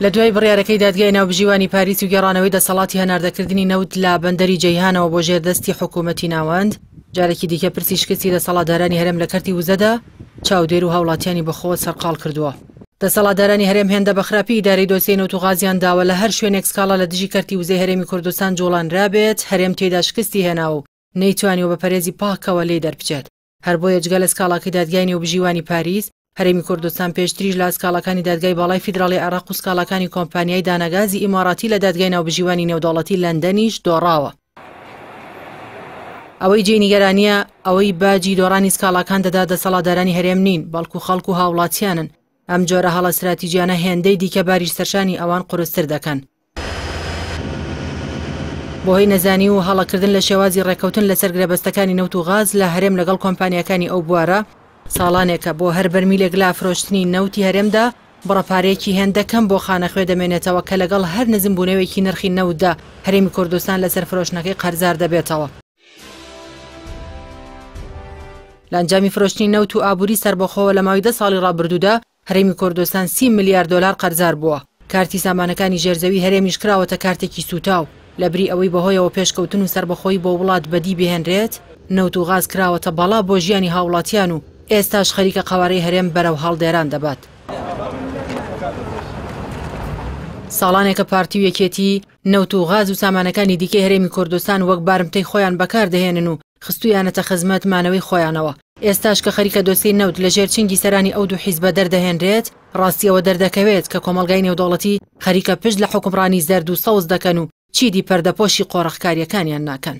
لە دوای بڕیارەکەی دادگای ناوبژیوانی پاریس و گێڕانەوەی دەسەڵاتی هەناردەکردنی نەوت لە بەندەری جەیهانەوە بۆ ژێردەستی حکوومەتی ناوەند، جارێکی دیکە پرسی شکستی دەسەڵاتدارانی هەرێم لە کەرتی وزەدا چاودێر و هاوڵاتیانی بەخۆوە سەرقاڵ کردووە. دەسەڵاتدارانی هەرێم هێندە بە خراپی ئیدارەی دۆسیەی نەوت و غازیان داوە لە هەر شوێنێک سکاڵا لە دژی کەرتی وزەی هەرێمی کوردستان جوڵانرابێت، هەرێم تێدا شکستی هێنا و نەیتوانیوە بە پەرێزی پاکەوە لێ دەربچێت. هەر بۆیە جگە لە سکاڵاکەی دادگای نێوبژیوانی پاریس، هەرێمی کوردستان پێشتریش لە سکاڵەکانی دادگای باڵای فیدراڵی عێراق و سکاڵەکانی کۆمپانیای دانەگازی ئیماراتی لە دادگای ناوبژیوانی نێودەوڵەتی لەندەنیش دۆڕاوە. ئەوەی جێی نیگەرانیە ئەوەی باجی دۆڕانی سکاڵاکان دەدا دەسەڵاتدارانی هەرێم نین، بەڵکو خەڵک و هاوڵاتیانن. ئەم جۆرە هەڵە استراتیجیانە هێندەی دیکە باریش سەرشانی ئەوان قورستر دەکەن. بۆ هۆی نەزانی و هەڵەکردن لە شێوازی ڕێکەوتن لەسەر گرێبەستەکانی نەوت و غاز لە هەرێم لەگەڵ کۆمپانیەکانی ئەو بوارە، ساڵانێکە بۆ هەر بەرمیلێک لا فرۆشتنی نەوتی هەرێمدا بڕەپارەیەکی هێندەکەم بۆ خانەخوێ دەمێنێتەوە کە لەگەڵ هەر نزمبوونەوەیەکی نرخی نەوتدا هەرێمی کوردستان لەسەر فرۆشتنەکەی قەرزار دەبێتەوە. لە ئەنجامی فرۆشتنی نەوت و ئابووری سەربەخۆوە لە ماوەی 10 ساڵی ڕابردوودا هەرێمی کوردستان 30 میلیارد دلار قەرزار بووە. کارتی سامانەکانی ژێرزەوی هەرێمیش کراوەتە کارتێکی سوتاو. لەبری ئەوەی بەهۆیەوە پێشکەوتن و سەربەخۆی بۆ وڵات بەدی بهێنرێت، نەوت و غاز کراوەتە بەڵا بۆ ژیانی هاوڵاتیان و ئێستاش خەریکە قەوارەی هەرێم بەرەو هەڵدێران دەبات. ساڵانێکە پارتی و یەکێتی نەوت و غاز و سامانەکانی دیکەی هەرێمی کوردستان وەک بارمتەی خۆیان بەکاردەهێنن و خستویانەتە خزمەت مانەوەی خۆیانەوە. ئێستاش کە خەریکە دۆسیی نەوت لە ژێر چنگی سەرانی ئەو دوو حیزبە دەردەهێنرێت، ڕاستیەوە دەردەکەوێت کە کۆمەڵگای نێودەوڵەتی خەریکە پشت لە حکومڕانی زەرد و سەوز دەکەن و چیدی پەردەپۆشی قۆڕەخکاریەکانیان ناکەن.